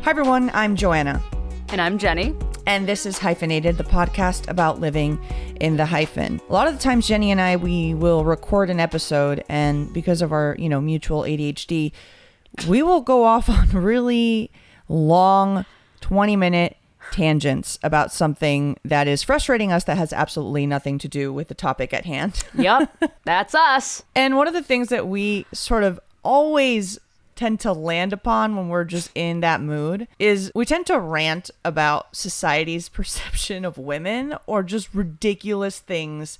Hi everyone, I'm Joanna. And I'm Jenny. And this is Hyphenated, the podcast about living in the hyphen. A lot of the times Jenny and I, we will record an episode, and because of our, mutual ADHD, we will go off on really long 20-minute tangents about something that is frustrating us that has absolutely nothing to do with the topic at hand. Yep, that's us. And one of the things that we sort of always tend to land upon when we're just in that mood is we tend to rant about society's perception of women or just ridiculous things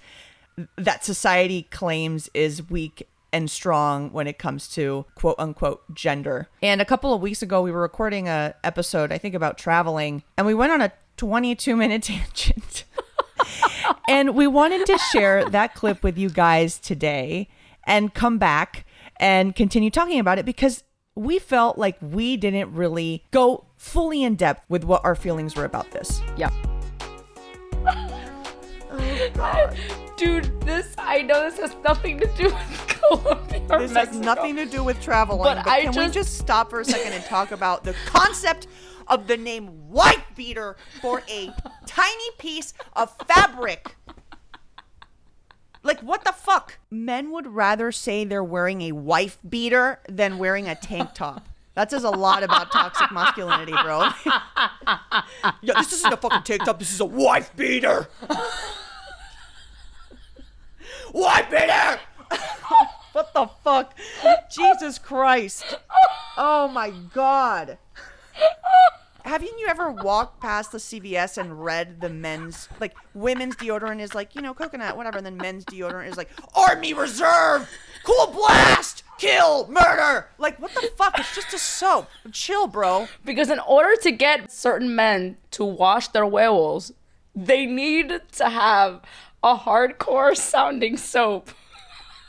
that society claims is weak and strong when it comes to quote unquote gender. And a couple of weeks ago, we were recording a episode, I think, about traveling, and we went on a 22-minute tangent. And we wanted to share that clip with you guys today and come back and continue talking about it because we felt like we didn't really go fully in depth with what our feelings were about this. Yep. Oh, God. Dude, I know this has nothing to do with Colombia or This Mexico. has nothing to do with traveling, But can we just stop for a second and talk about the concept of the name wife beater for a tiny piece of fabric? Like, what the fuck? Men would rather say they're wearing a wife beater than wearing a tank top. That says a lot about toxic masculinity, bro. Yeah, this isn't a fucking tank top. This is a wife beater. Wife beater! What the fuck? Jesus Christ. Oh my God. Haven't you ever walked past the CVS and read the women's deodorant is like, coconut, whatever, and then men's deodorant is like, Army Reserve, Cool Blast, Kill, Murder. Like, what the fuck? It's just a soap. Chill, bro. Because in order to get certain men to wash their huevos, they need to have a hardcore sounding soap.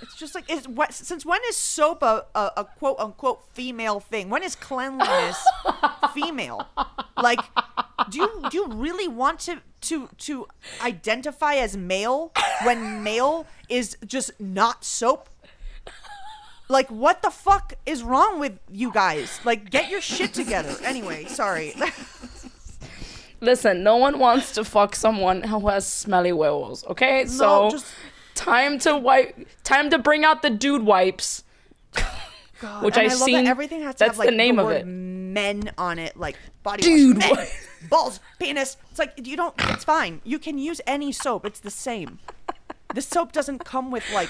It's just like, since when is soap a quote unquote female thing? When is cleanliness female? Like, do you really want to identify as male when male is just not soap? Like, what the fuck is wrong with you guys? Like, get your shit together. Anyway, sorry. Listen, no one wants to fuck someone who has smelly huevos, okay? Time to bring out the dude wipes. God, which I've seen. That everything has to that's have like the name the of word it. Men on it, like body dude wash, men, balls, penis. It's like it's fine. You can use any soap. It's the same. This soap doesn't come with like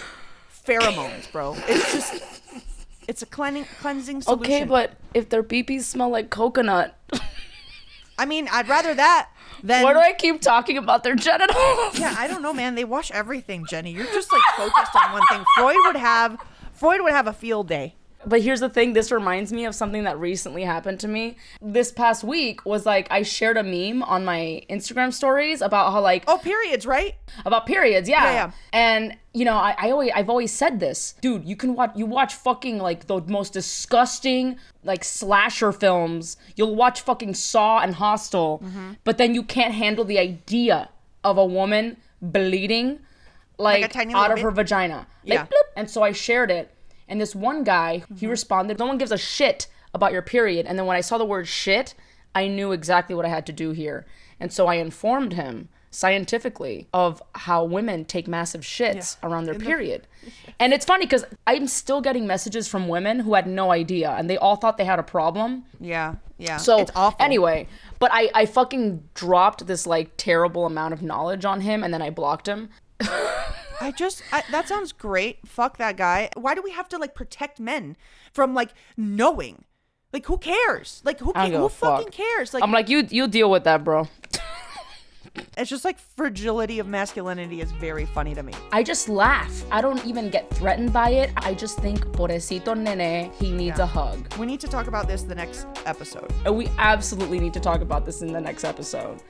pheromones, bro. It's a cleansing solution. Okay, but if their pee-pees smell like coconut. I mean, I'd rather that than... Why do I keep talking about their genitals? Yeah, I don't know, man. They wash everything, Jenny. You're just like focused on one thing. Freud would have a field day. But here's the thing. This reminds me of something that recently happened to me. This past week was like I shared a meme on my Instagram stories about how like... Oh, periods, right? About periods, yeah. Yeah. And, I've always said this. Dude, you watch fucking like the most disgusting like slasher films. You'll watch fucking Saw and Hostel. But then you can't handle the idea of a woman bleeding like a tiny out of little her vagina. Like, Yeah. bloop. And so I shared it. And this one guy, he responded, no one gives a shit about your period. And then when I saw the word shit, I knew exactly what I had to do here. And so I informed him scientifically of how women take massive shits around their period. And it's funny because I'm still getting messages from women who had no idea and they all thought they had a problem. Yeah. So it's awful. Anyway, but I fucking dropped this like terrible amount of knowledge on him and then I blocked him. That sounds great. Fuck that guy. Why do we have to like protect men from like knowing? Like, who cares? Like, who fucking cares? Like, I'm like, you deal with that, bro. It's just like fragility of masculinity is very funny to me. I just laugh. I don't even get threatened by it. I just think, pobrecito nene, he needs a hug. We need to talk about this the next episode. We absolutely need to talk about this in the next episode.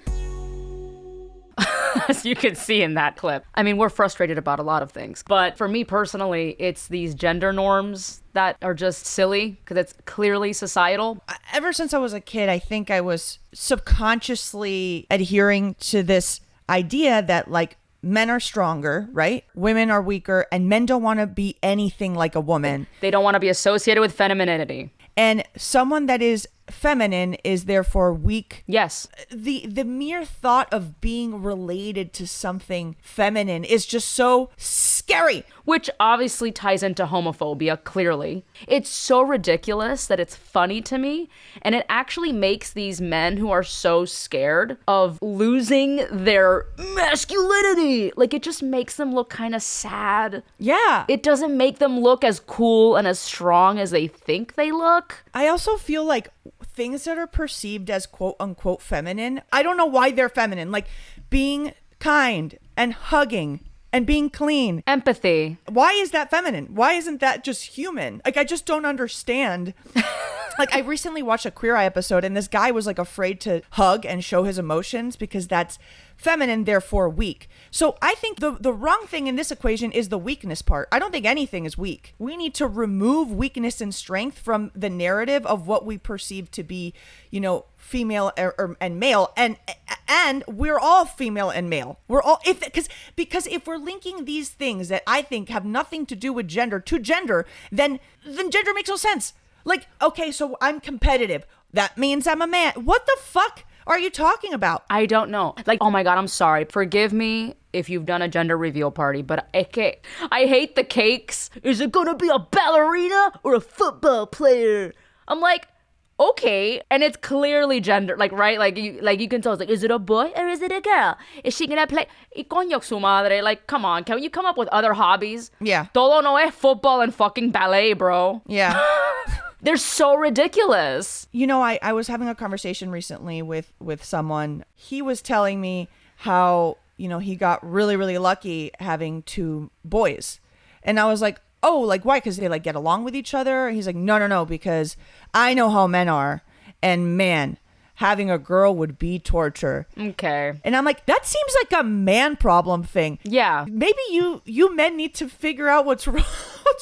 As you can see in that clip. I mean, we're frustrated about a lot of things. But for me personally, it's these gender norms that are just silly because it's clearly societal. Ever since I was a kid, I think I was subconsciously adhering to this idea that like men are stronger, right? Women are weaker, and men don't want to be anything like a woman. They don't want to be associated with femininity. And someone that is feminine is therefore weak. Yes. The mere thought of being related to something feminine is just so scary. Which obviously ties into homophobia, clearly. It's so ridiculous that it's funny to me, and it actually makes these men who are so scared of losing their masculinity, like, it just makes them look kind of sad. Yeah. It doesn't make them look as cool and as strong as they think they look. I also feel like things that are perceived as quote unquote feminine, I don't know why they're feminine. Like being kind and hugging and being clean. Empathy. Why is that feminine? Why isn't that just human? Like, I just don't understand. Like, I recently watched a Queer Eye episode, and this guy was like afraid to hug and show his emotions because that's feminine, therefore weak. So I think the wrong thing in this equation is the weakness part. I don't think anything is weak. We need to remove weakness and strength from the narrative of what we perceive to be, you know, female and male, and we're all female and male. We're all, because if we're linking these things that I think have nothing to do with gender to gender, then gender makes no sense. Like, okay, so I'm competitive. That means I'm a man. What the fuck are you talking about? I don't know. Like, oh my God, I'm sorry. Forgive me if you've done a gender reveal party, but I hate the cakes. Is it gonna be a ballerina or a football player? I'm like, okay, and it's clearly gender, like, right? Like you can tell, it's like, is it a boy or is it a girl? Is she gonna play? Y coño su madre, like, come on, can you come up with other hobbies? Yeah. Todo no es football and fucking ballet, bro. Yeah. They're so ridiculous. You know, I was having a conversation recently with someone. He was telling me how, you know, he got really, really lucky having 2 boys. And I was like, oh, like, why? Because they, like, get along with each other? He's like, no, because I know how men are. And man, having a girl would be torture. Okay. And I'm like, that seems like a man problem thing. Yeah. Maybe you men need to figure out what's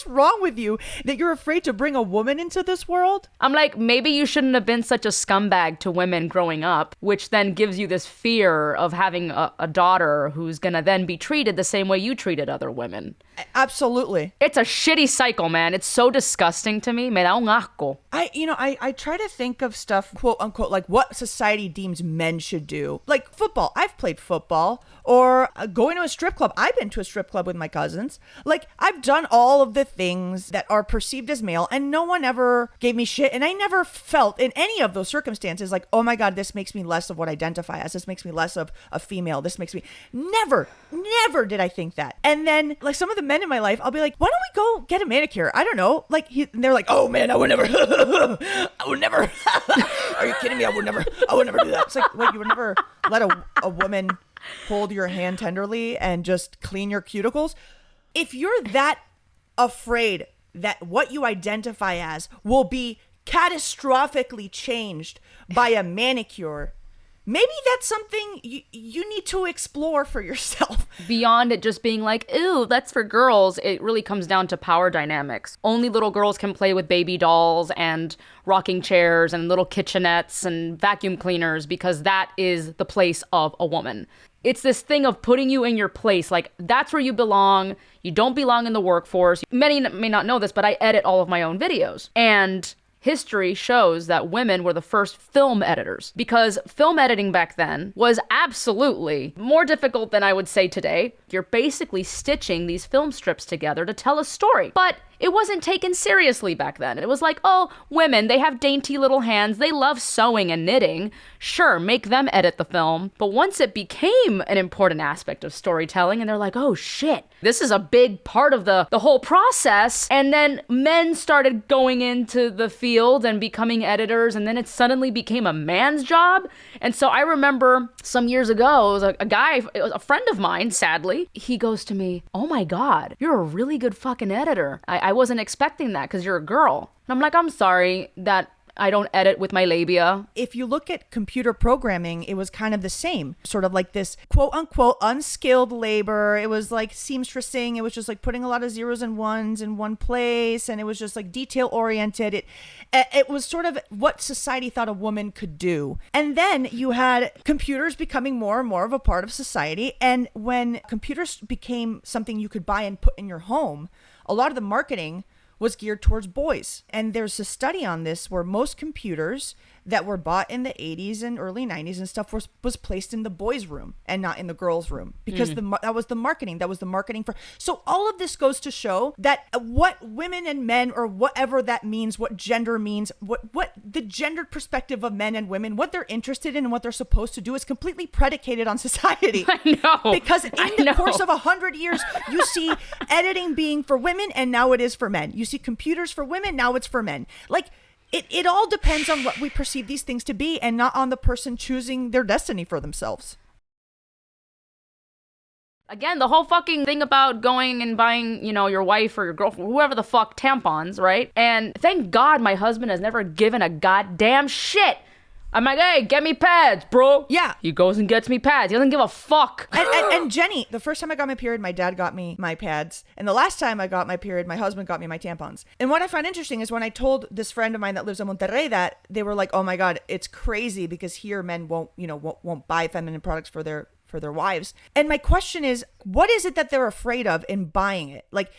wrong with you, that you're afraid to bring a woman into this world. I'm like, maybe you shouldn't have been such a scumbag to women growing up, which then gives you this fear of having a daughter who's gonna then be treated the same way you treated other women. Absolutely. It's a shitty cycle, man. It's so disgusting to me. Me da un asco. I try to think of stuff, quote unquote, like what society deems men should do. Like football. I've played football. Or going to a strip club. I've been to a strip club with my cousins. Like, I've done all of the things that are perceived as male, and no one ever gave me shit. And I never felt in any of those circumstances like, oh my God, this makes me less of what I identify as. This makes me less of a female. This makes me... Never did I think that. And then, like, some of the men in my life, I'll be like, why don't we go get a manicure? I don't know. Like, they're like, oh man, I would never. I would never. Are you kidding me? I would never do that. It's like, wait, you would never let a woman hold your hand tenderly and just clean your cuticles? If you're that afraid that what you identify as will be catastrophically changed by a manicure, maybe that's something you need to explore for yourself. Beyond it just being like, ooh, that's for girls, it really comes down to power dynamics. Only little girls can play with baby dolls and rocking chairs and little kitchenettes and vacuum cleaners because that is the place of a woman. It's this thing of putting you in your place. Like, that's where you belong. You don't belong in the workforce. Many may not know this, but I edit all of my own videos. And history shows that women were the first film editors because film editing back then was absolutely more difficult than I would say today. You're basically stitching these film strips together to tell a story. But it wasn't taken seriously back then. It was like, oh, women, they have dainty little hands. They love sewing and knitting. Sure, make them edit the film. But once it became an important aspect of storytelling and they're like, oh shit, this is a big part of the whole process. And then men started going into the field and becoming editors. And then it suddenly became a man's job. And so I remember some years ago, it was a guy, it was a friend of mine, sadly. He goes to me, oh my God, you're a really good fucking editor. I wasn't expecting that because you're a girl. And I'm like, I'm sorry that I don't edit with my labia. If you look at computer programming, it was kind of the same. Sort of like this quote unquote unskilled labor. It was like seamstressing. It was just like putting a lot of zeros and ones in one place. And it was just like detail oriented. It was sort of what society thought a woman could do. And then you had computers becoming more and more of a part of society. And when computers became something you could buy and put in your home, a lot of the marketing was geared towards boys. And there's a study on this where most computers that were bought in the 80s and early 90s and stuff was placed in the boys' room and not in the girls' room, because that was the marketing. That was the marketing for. So all of this goes to show that what women and men, or whatever that means, what gender means, what the gendered perspective of men and women, what they're interested in and what they're supposed to do is completely predicated on society. I know. Because in the course of 100 years, you see editing being for women and now it is for men. You see computers for women, now it's for men. Like, It all depends on what we perceive these things to be, and not on the person choosing their destiny for themselves. Again, the whole fucking thing about going and buying, your wife or your girlfriend, whoever the fuck, tampons, right? And thank God my husband has never given a goddamn shit. I'm like, hey, get me pads, bro. Yeah. He goes and gets me pads. He doesn't give a fuck. And Jenny, the first time I got my period, my dad got me my pads. And the last time I got my period, my husband got me my tampons. And what I find interesting is when I told this friend of mine that lives in Monterrey that, they were like, oh my God, it's crazy because here men won't buy feminine products for their wives. And my question is, what is it that they're afraid of in buying it? Like,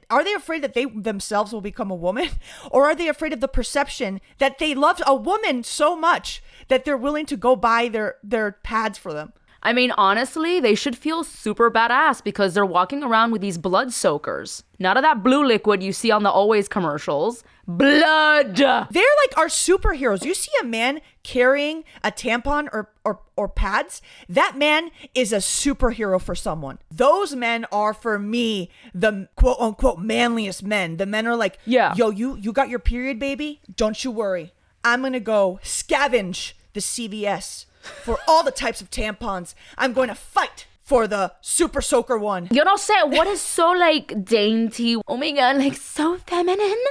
are they afraid that they themselves will become a woman? Or are they afraid of the perception that they love a woman so much that they're willing to go buy their pads for them? I mean, honestly, they should feel super badass because they're walking around with these blood soakers. None of that blue liquid you see on the Always commercials. Blood! They're like our superheroes. You see a man carrying a tampon or pads, that man is a superhero for someone. Those men are, for me, the quote unquote manliest men. The men are like, yeah, yo, you got your period, baby? Don't you worry. I'm going to go scavenge the CVS for all the types of tampons. I'm going to fight for the super soaker one. You know, say what is so like dainty, oh my God, like so feminine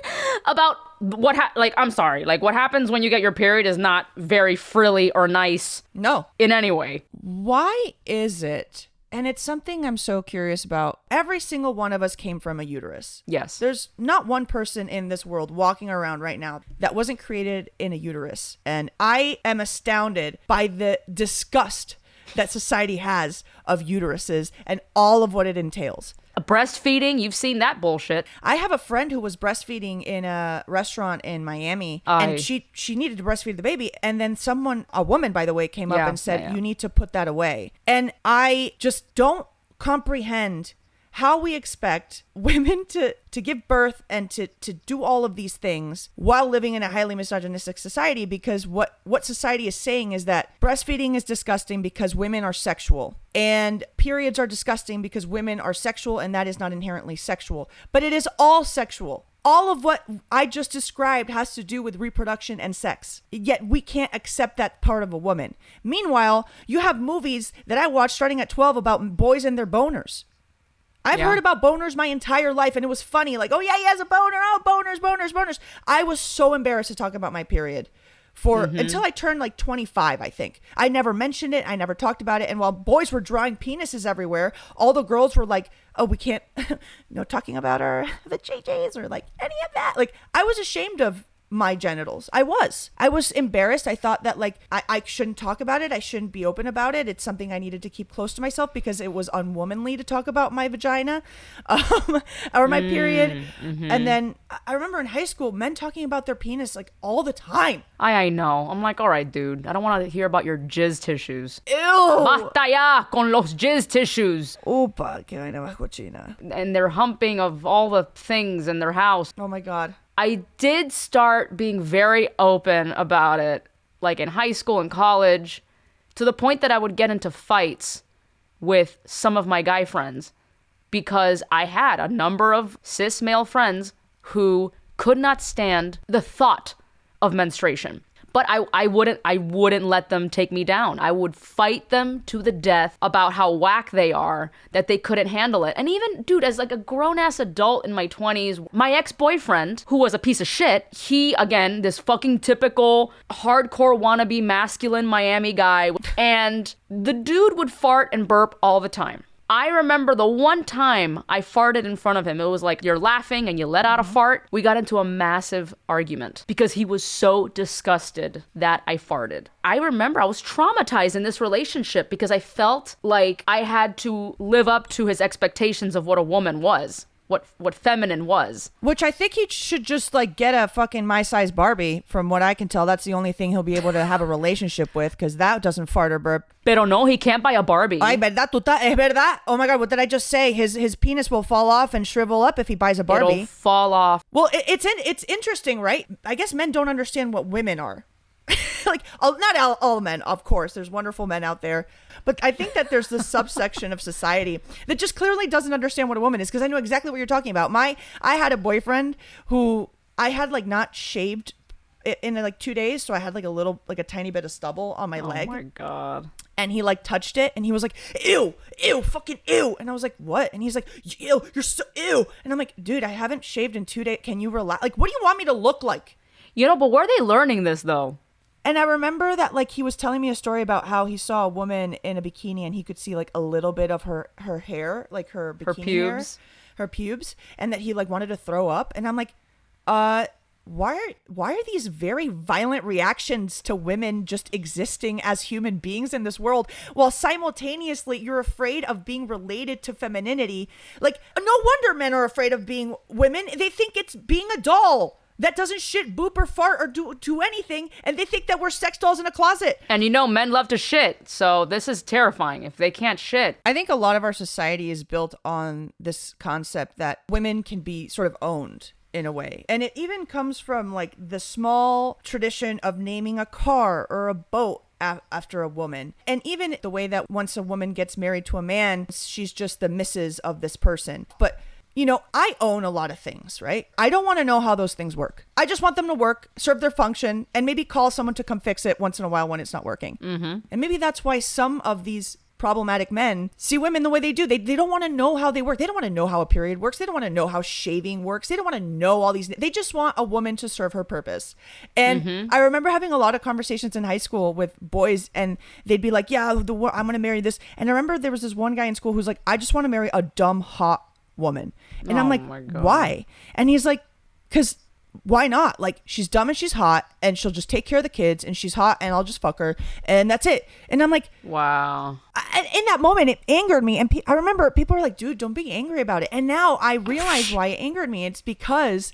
about I'm sorry, like what happens when you get your period is not very frilly or nice. No. In any way. Why is it? And it's something I'm so curious about. Every single one of us came from a uterus. Yes. There's not one person in this world walking around right now that wasn't created in a uterus. And I am astounded by the disgust that society has of uteruses and all of what it entails. Breastfeeding, you've seen that bullshit. I have a friend who was breastfeeding in a restaurant in Miami, and she needed to breastfeed the baby, and then a woman by the way, came up and said, you need to put that away. And I just don't comprehend how we expect women to give birth and to do all of these things while living in a highly misogynistic society, because what society is saying is that breastfeeding is disgusting because women are sexual, and periods are disgusting because women are sexual, and that is not inherently sexual. But it is all sexual. All of what I just described has to do with reproduction and sex. Yet we can't accept that part of a woman. Meanwhile, you have movies that I watched starting at 12 about boys and their boners. I've heard about boners my entire life, and it was funny. Like, oh yeah, he has a boner. Oh, boners. I was so embarrassed to talk about my period until I turned like 25, I think. I never mentioned it. I never talked about it. And while boys were drawing penises everywhere, all the girls were like, oh, we can't, talking about the JJs or like any of that. Like, I was ashamed of my genitals. I was embarrassed. I thought that like I shouldn't talk about it. I shouldn't be open about it. It's something I needed to keep close to myself because it was unwomanly to talk about my vagina or my period. And then I remember in high school, men talking about their penis like all the time. I know. I'm like, all right, dude. I don't want to hear about your jizz tissues. Ew. Basta ya con los jizz tissues. Upa, que vaina más cochina. And they're humping of all the things in their house. Oh my God. I did start being very open about it, like in high school and college, to the point that I would get into fights with some of my guy friends because I had a number of cis male friends who could not stand the thought of menstruation. But I wouldn't let them take me down. I would fight them to the death about how whack they are, that they couldn't handle it. And even, dude, as like a grown-ass adult in my 20s, my ex-boyfriend, who was a piece of shit, he, again, this fucking typical hardcore wannabe masculine Miami guy, and the dude would fart and burp all the time. I remember the one time I farted in front of him. It was like you're laughing and you let out a fart. We got into a massive argument because he was so disgusted that I farted. I remember I was traumatized in this relationship because I felt like I had to live up to his expectations of what a woman was. what feminine was. Which I think he should just like get a fucking my size Barbie. From what I can tell, that's the only thing he'll be able to have a relationship with, because that doesn't fart or burp. Pero no, he can't buy a Barbie. Ay, verdad, es verdad. Oh my God, what did I just say? His penis will fall off and shrivel up if he buys a Barbie. It'll fall off. Well, it's interesting, right? I guess men don't understand what women are. Like, not all men, of course. There's wonderful men out there. But I think that there's this subsection of society that just clearly doesn't understand what a woman is, because I know exactly what you're talking about. I had a boyfriend who I had like not shaved in like 2 days. So I had like a tiny bit of stubble on my leg. Oh my God. And he like touched it and he was like, ew, fucking ew. And I was like, what? And he's like, ew, you're so ew. And I'm like, dude, I haven't shaved in 2 days. Can you relax? Like, what do you want me to look like? You know, but where are they learning this though? And I remember that like he was telling me a story about how he saw a woman in a bikini and he could see like a little bit of her hair, like her bikini pubes. her pubes, and that he like wanted to throw up. And I'm like, why are these very violent reactions to women just existing as human beings in this world, while simultaneously you're afraid of being related to femininity? Like, no wonder men are afraid of being women. They think it's being a doll that doesn't shit, boop, or fart, or do anything, and they think that we're sex dolls in a closet. And you know, men love to shit, so this is terrifying if they can't shit. I think a lot of our society is built on this concept that women can be sort of owned in a way. And it even comes from like the small tradition of naming a car or a boat after a woman. And even the way that once a woman gets married to a man, she's just the missus of this person. But you know, I own a lot of things, right? I don't want to know how those things work. I just want them to work, serve their function, and maybe call someone to come fix it once in a while when it's not working. Mm-hmm. And maybe that's why some of these problematic men see women the way they do. They don't want to know how they work. They don't want to know how a period works. They don't want to know how shaving works. They don't want to know all these. They just want a woman to serve her purpose. And I remember having a lot of conversations in high school with boys, and they'd be like, yeah, I'm going to marry this. And I remember there was this one guy in school who's like, I just want to marry a dumb, hot woman. And I'm like, why? And he's like, because why not? Like, she's dumb and she's hot and she'll just take care of the kids, and she's hot and I'll just fuck her and that's it. And I'm like, wow. In that moment, it angered me. And I remember people were like, dude, don't be angry about it. And now I realize why it angered me. It's because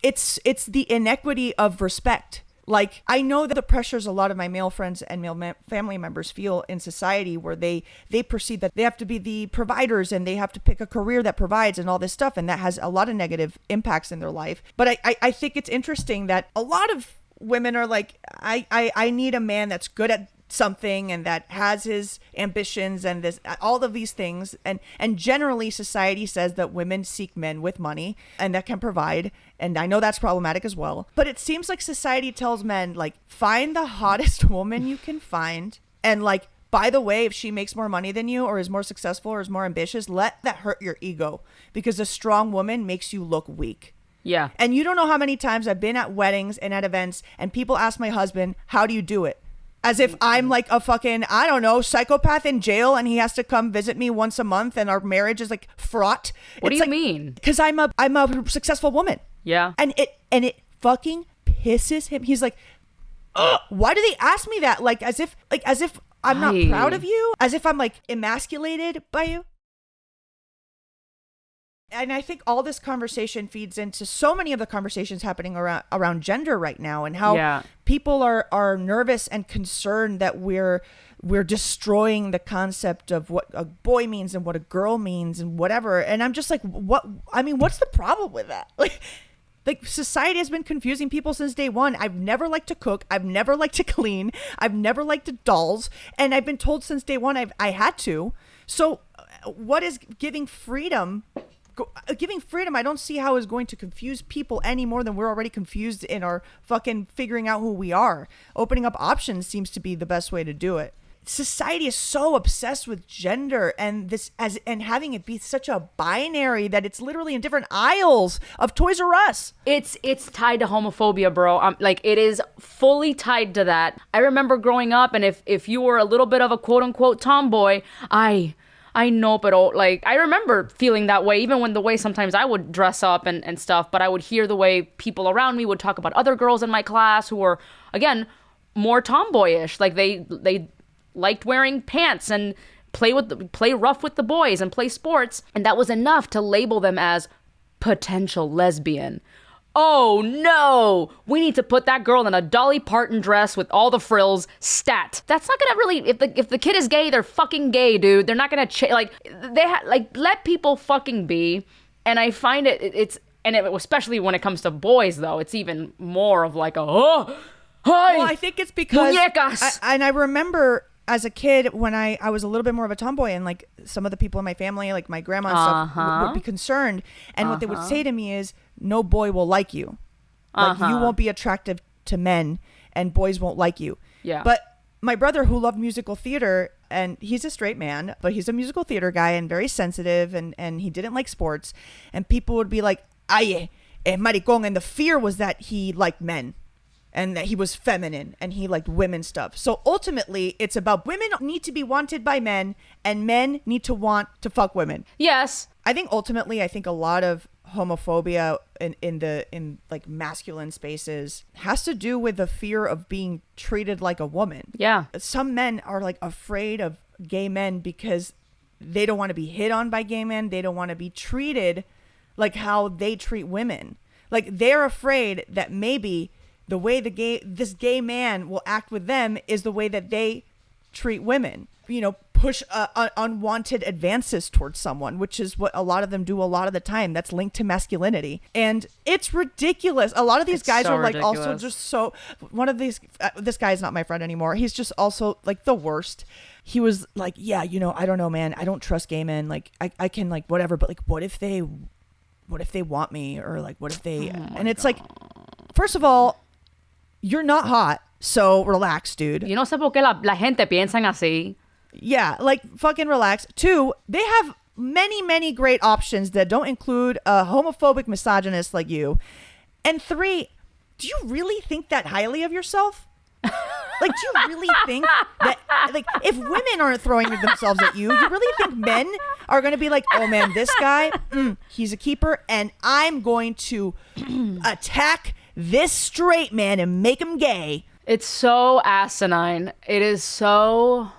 it's the inequity of respect. Like, I know that the pressures a lot of my male friends and male family members feel in society, where they perceive that they have to be the providers and they have to pick a career that provides and all this stuff. And that has a lot of negative impacts in their life. But I think it's interesting that a lot of women are like, I need a man that's good at something and that has his ambitions and this, all of these things. And generally society says that women seek men with money and that can provide. And I know that's problematic as well. But it seems like society tells men, like, find the hottest woman you can find. And like, by the way, if she makes more money than you or is more successful or is more ambitious, let that hurt your ego, because a strong woman makes you look weak. Yeah. And you don't know how many times I've been at weddings and at events and people ask my husband, how do you do it? As if I'm like a fucking, I don't know, psychopath in jail and he has to come visit me once a month and our marriage is like fraught. What do you mean? Because I'm a successful woman. Yeah. And it fucking pisses him. He's like, why do they ask me that? Like as if I'm not proud of you, as if I'm like emasculated by you. And I think all this conversation feeds into so many of the conversations happening around gender right now, and how people are nervous and concerned that we're destroying the concept of what a boy means and what a girl means and whatever. And I'm just like, what's the problem with that? Like society has been confusing people since day one. I've never liked to cook. I've never liked to clean. I've never liked dolls. And I've been told since day one I had to. So what is giving freedom? I don't see how is going to confuse people any more than we're already confused in our fucking figuring out who we are. Opening up options seems to be the best way to do it. Society is so obsessed with gender and having it be such a binary that it's literally in different aisles of Toys R Us. It's tied to homophobia, bro. Like, it is fully tied to that. I remember growing up, and if you were a little bit of a quote unquote tomboy, I know, but like, I remember feeling that way, even when the way sometimes I would dress up and stuff, but I would hear the way people around me would talk about other girls in my class who were, again, more tomboyish. Like they liked wearing pants and play rough with the boys and play sports. And that was enough to label them as potential lesbian. Oh no, we need to put that girl in a Dolly Parton dress with all the frills, stat. That's not gonna really, if the kid is gay, they're fucking gay, dude. They're not gonna, let people fucking be. And I find especially when it comes to boys though, it's even more of like hi. Well, I think it's because, muñecas. I remember as a kid when I was a little bit more of a tomboy, and like some of the people in my family, like my grandma and stuff would be concerned. And what they would say to me is, no boy will like you. Like you won't be attractive to men and boys won't like you. Yeah. But my brother, who loved musical theater, and he's a straight man, but he's a musical theater guy and very sensitive, and he didn't like sports. And people would be like, ay, maricón. And the fear was that he liked men and that he was feminine and he liked women stuff. So ultimately, it's about women need to be wanted by men and men need to want to fuck women. Yes. I think ultimately, a lot of homophobia in like masculine spaces has to do with the fear of being treated like a woman. Yeah. Some men are like afraid of gay men because they don't want to be hit on by gay men. They don't want to be treated like how they treat women. Like they're afraid that maybe the way this gay man will act with them is the way that they treat women. Push unwanted advances towards someone, which is what a lot of them do a lot of the time. That's linked to masculinity. And it's ridiculous. A lot of these guys are like ridiculous. Also just so, one of these, this guy is not my friend anymore. He's just also like the worst. He was like, yeah, I don't know, man. I don't trust gay men. Like I can like whatever, but like, what if they want me? Or like, what if they, and it's like, first of all, you're not hot. So relax, dude. Yo no sé por qué la gente piensan así. Yeah, like fucking relax. 2, they have many, many great options that don't include a homophobic misogynist like you. And 3, do you really think that highly of yourself? Like, do you really think that, like, if women aren't throwing themselves at you really think men are going to be like, oh man, this guy, he's a keeper, and I'm going to attack this straight man and make him gay? It's so asinine. It is so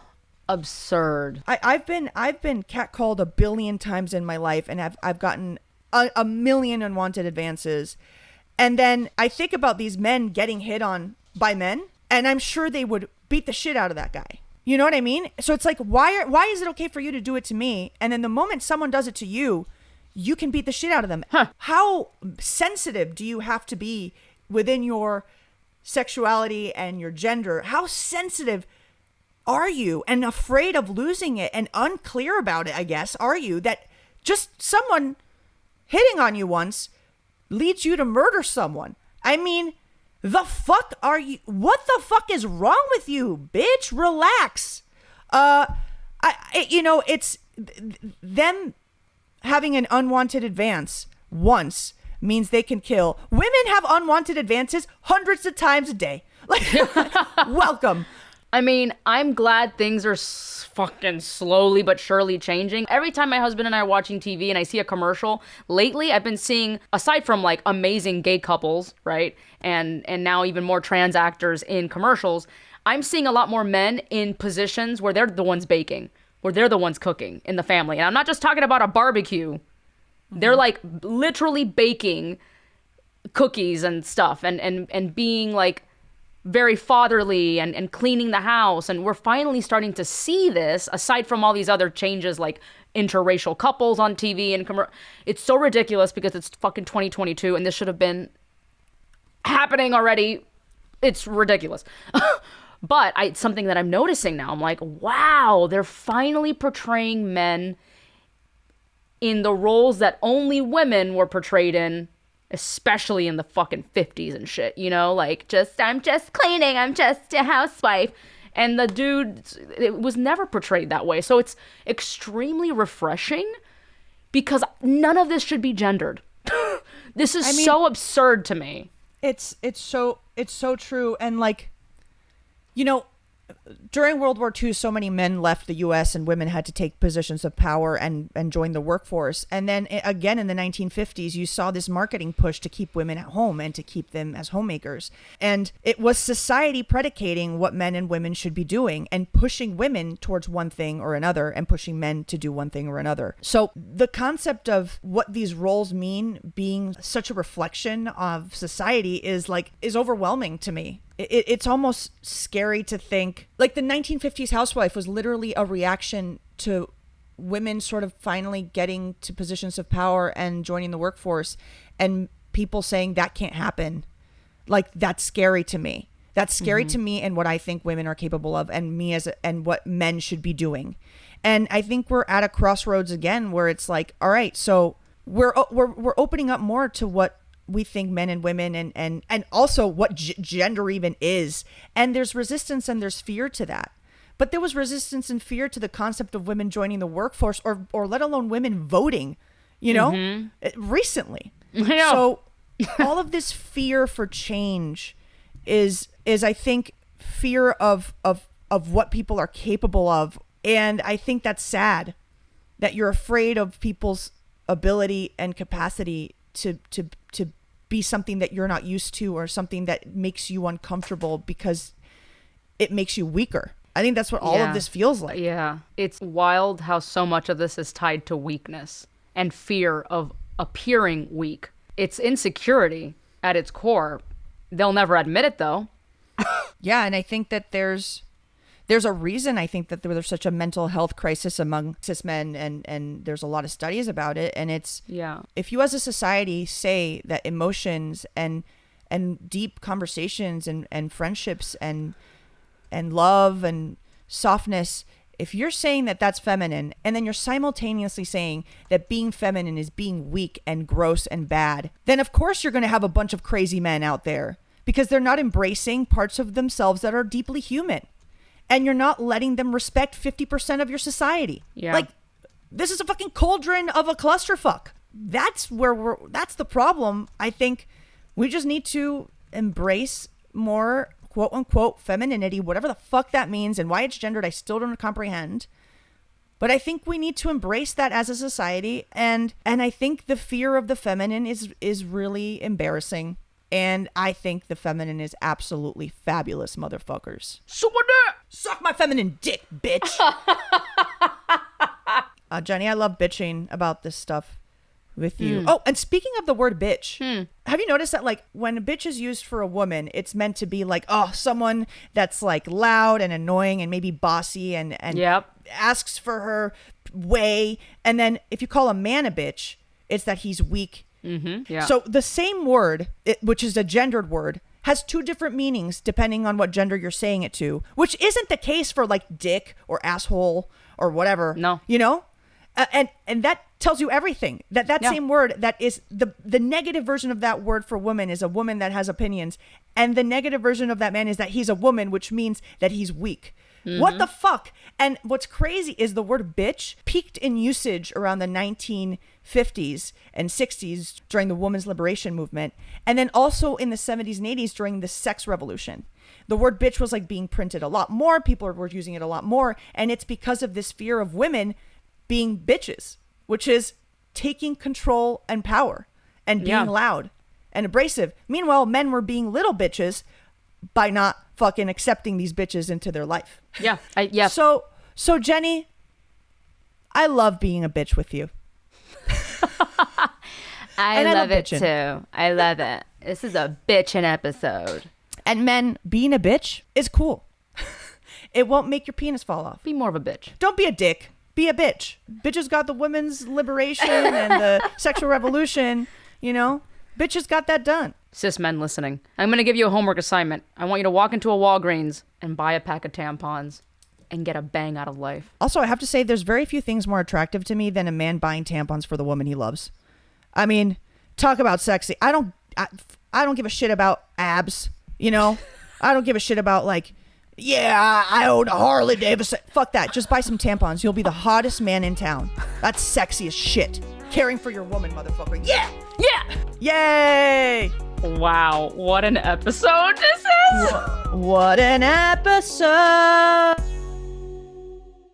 absurd. I've been catcalled a billion times in my life, and I've gotten a million unwanted advances. And then I think about these men getting hit on by men, and I'm sure they would beat the shit out of that guy. You know what I mean? So it's like, why is it okay for you to do it to me? And then the moment someone does it to you, you can beat the shit out of them. Huh. How sensitive do you have to be within your sexuality and your gender? How sensitive are you, and afraid of losing it and unclear about it, I guess, are you, that just someone hitting on you once leads you to murder someone? I mean, the fuck are you? What the fuck is wrong with you, bitch? Relax. It's them having an unwanted advance once means they can kill. Women have unwanted advances hundreds of times a day. Like, welcome. I mean, I'm glad things are fucking slowly but surely changing. Every time my husband and I are watching TV and I see a commercial, lately I've been seeing, aside from like amazing gay couples, right? And now even more trans actors in commercials, I'm seeing a lot more men in positions where they're the ones baking, where they're the ones cooking in the family. And I'm not just talking about a barbecue. They're like literally baking cookies and stuff and being like very fatherly and cleaning the house. And we're finally starting to see this, aside from all these other changes like interracial couples on TV and it's so ridiculous because it's fucking 2022 and this should have been happening already. It's ridiculous. But it's something that I'm noticing now. I'm like, wow, they're finally portraying men in the roles that only women were portrayed in, especially in the fucking 50s and shit, like I'm just cleaning, I'm just a housewife. And the dude, it was never portrayed that way. So it's extremely refreshing because none of this should be gendered. This is so absurd to me. It's so true. And like, during World War II, so many men left the U.S. and women had to take positions of power and join the workforce. And then again in the 1950s, you saw this marketing push to keep women at home and to keep them as homemakers. And it was society predicating what men and women should be doing and pushing women towards one thing or another and pushing men to do one thing or another. So the concept of what these roles mean being such a reflection of society is overwhelming to me. It's almost scary to think, like, the 1950s housewife was literally a reaction to women sort of finally getting to positions of power and joining the workforce, and people saying that can't happen. Like, that's scary to me. That's scary to me and what I think women are capable of, and and what men should be doing. And I think we're at a crossroads again where it's like, all right, so we're opening up more to what we think men and women and also what gender even is. And there's resistance and there's fear to that. But there was resistance and fear to the concept of women joining the workforce or let alone women voting, recently. So all of this fear for change is I think fear of what people are capable of. And I think that's sad that you're afraid of people's ability and capacity to be something that you're not used to or something that makes you uncomfortable because it makes you weaker. I think that's what all of this feels like. Yeah. It's wild how so much of this is tied to weakness and fear of appearing weak. It's insecurity at its core. They'll never admit it, though. Yeah, and I think that there's a reason I think that there's such a mental health crisis among cis men, and there's a lot of studies about it. And it's, if you as a society say that emotions and deep conversations and friendships and love and softness, if you're saying that that's feminine, and then you're simultaneously saying that being feminine is being weak and gross and bad, then of course you're going to have a bunch of crazy men out there because they're not embracing parts of themselves that are deeply human. And you're not letting them respect 50% of your society. Yeah. Like, this is a fucking cauldron of a clusterfuck. That's the problem. I think we just need to embrace more quote unquote femininity, whatever the fuck that means, and why it's gendered, I still don't comprehend. But I think we need to embrace that as a society. And I think the fear of the feminine is really embarrassing. And I think the feminine is absolutely fabulous, motherfuckers. Suck my feminine dick, bitch. Jenny, I love bitching about this stuff with you. Oh, and speaking of the word bitch, have you noticed that, like, when a bitch is used for a woman, it's meant to be like, oh, someone that's like loud and annoying and maybe bossy and asks for her way. And then if you call a man a bitch, it's that he's weak. So the same word, which is a gendered word, has two different meanings depending on what gender you're saying it to, which isn't the case for like dick or asshole or whatever. No. And that tells you everything. That same word, that is the negative version of that word for woman is a woman that has opinions, and the negative version of that man is that he's a woman, which means that he's weak. What the fuck? And what's crazy is the word bitch peaked in usage around the 1950s and 60s during the women's liberation movement. And then also in the 70s and 80s during the sex revolution. The word bitch was like being printed a lot more. People were using it a lot more. And it's because of this fear of women being bitches, which is taking control and power and being loud and abrasive. Meanwhile, men were being little bitches by not fucking accepting these bitches into their life. Yeah. So Jenny, I love being a bitch with you. I love it too. I love it. This is a bitchin' episode. And men, being a bitch is cool. It won't make your penis fall off. Be more of a bitch. Don't be a dick. Be a bitch. Bitches got the women's liberation and the sexual revolution, Bitches got that done. Cis men listening, I'm going to give you a homework assignment. I want you to walk into a Walgreens and buy a pack of tampons and get a bang out of life. Also, I have to say, there's very few things more attractive to me than a man buying tampons for the woman he loves. I mean, talk about sexy. I don't give a shit about abs, I don't give a shit about like, I own a Harley Davidson. Fuck that. Just buy some tampons. You'll be the hottest man in town. That's sexy as shit. Caring for your woman, motherfucker. Yeah! Yay! Wow, what an episode this is! What an episode!